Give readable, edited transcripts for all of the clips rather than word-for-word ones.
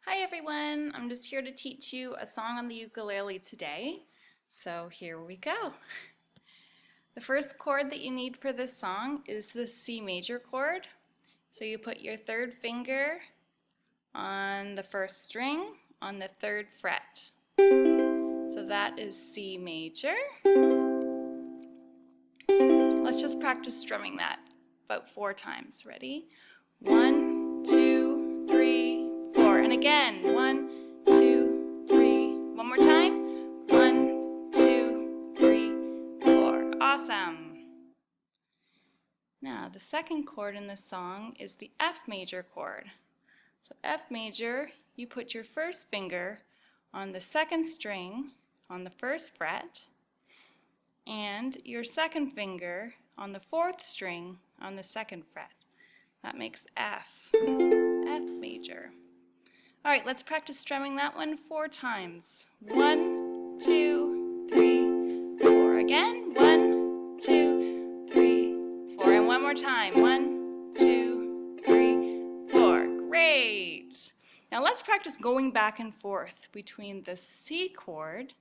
Hi everyone, I'm just here to teach you a song on the ukulele today. So here we go. The first chord that you need for this song is the C major chord. So you put your third finger on the first string on the third fret. So that is C major. Let's just practice strumming that about 4 times. Ready? 1, 2, 3, 4. And again, 1, 2, 3. One more time. 1, 2, 3, 4. Awesome. Now, the second chord in this song is the F major chord. So F major, you put your first finger on the second string on the first fret, and your second finger on the fourth string on the second fret. That makes F, F major. All right, let's practice strumming that one 4 times. 1, 2, 3, 4. Again, 1, 2, 3, 4. And one more time. 1, 2, 3, 4. Great. Now let's practice going back and forth between the C chord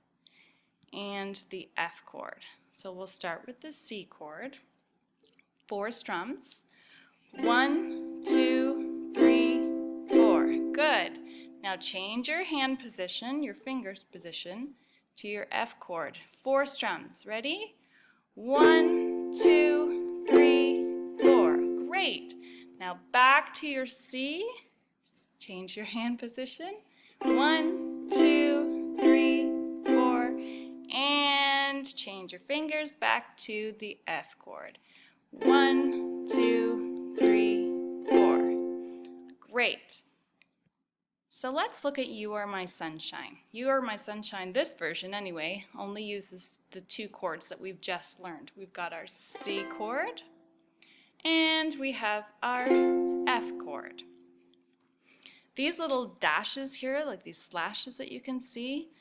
and the F chord. So we'll start with the C chord. 4 strums. 1, 2, 3, 4. Good. Now change your hand position, your fingers position, to your F chord. 4 strums. Ready? 1, 2, 3, 4. Great. Now back to your C. Change your hand position. 1, 2, 3, 4. And change your fingers back to the F chord. 1, 2, 3, 4. Great. So let's look at You Are My Sunshine. You Are My Sunshine, this version anyway, only uses the 2 chords that we've just learned. We've got our C chord and we have our F chord. These little dashes here, like these slashes that you can see,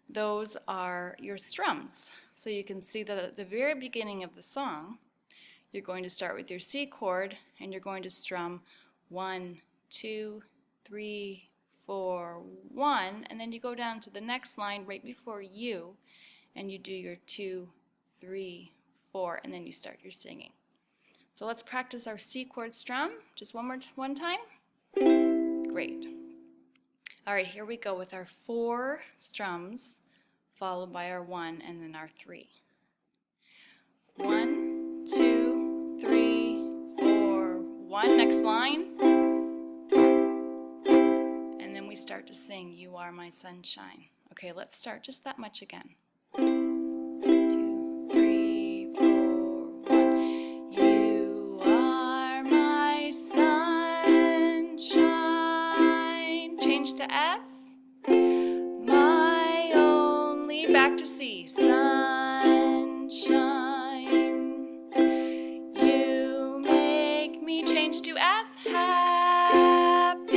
those are your strums. So you can see that at the very beginning of the song, you're going to start with your C chord and you're going to strum 1, 2, 3, 4, 1, and then you go down to the next line right before you and you do your 2, 3, 4, and then you start your singing. So let's practice our C chord strum just one time. Great. All right, here we go with our 4 strums followed by our 1 and then our 3. 1, 2, 3, 4, 1. Next line. And then we start to sing You Are My Sunshine. Okay, let's start just that much again. 2, 3, 4, 1. You are my sunshine. Change to F. My only, back to C. Sunshine. You make me, change to F. Happy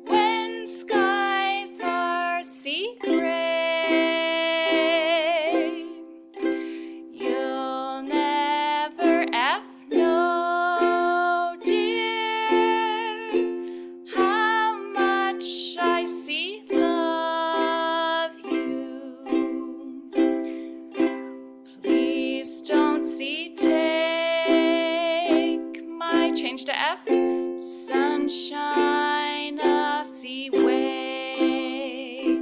when skies are sea gray. You'll never F know, dear, how much I see love you. Please don't see, take my, change to F, sunshine a sea way.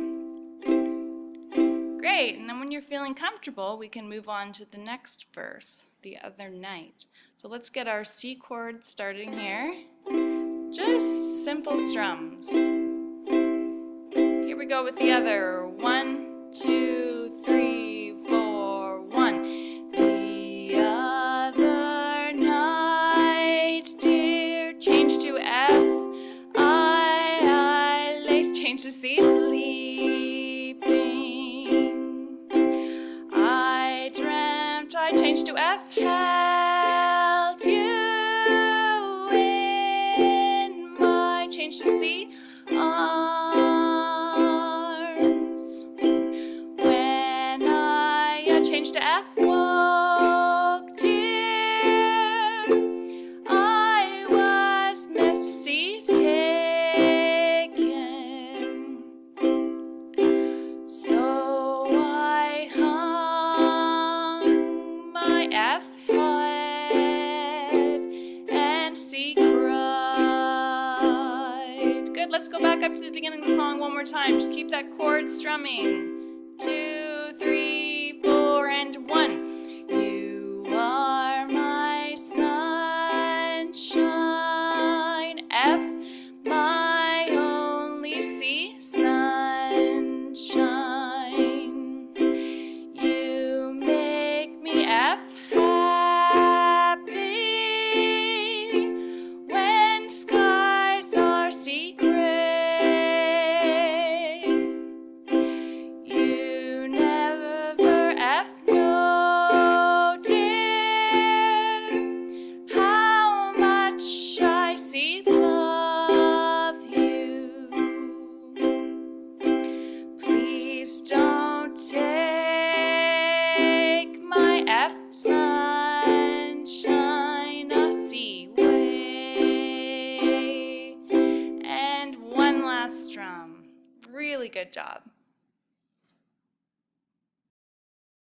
Great, and then when you're feeling comfortable, we can move on to the next verse, The Other Night. So let's get our C chord starting here. Just simple strums. Here we go with the other. 1, 2, 3, 4, 1. The other night, dear, change to F. I lay, change to C, sleeping. I dreamt, I changed to F, held you in my, change to C, arms. When I change to F, woke, dear, I was Missy's tale. good. Let's go back up to the beginning of the song one more time. Just keep that chord strumming. 2, 3, 4, and 1. You are my sunshine. F, my only C, sunshine. You make me F, happy when skies are sea gray. You never F, no dear, how much I see love you. Please don't take my F, sunshine, a C way. And one last strum. Really good job.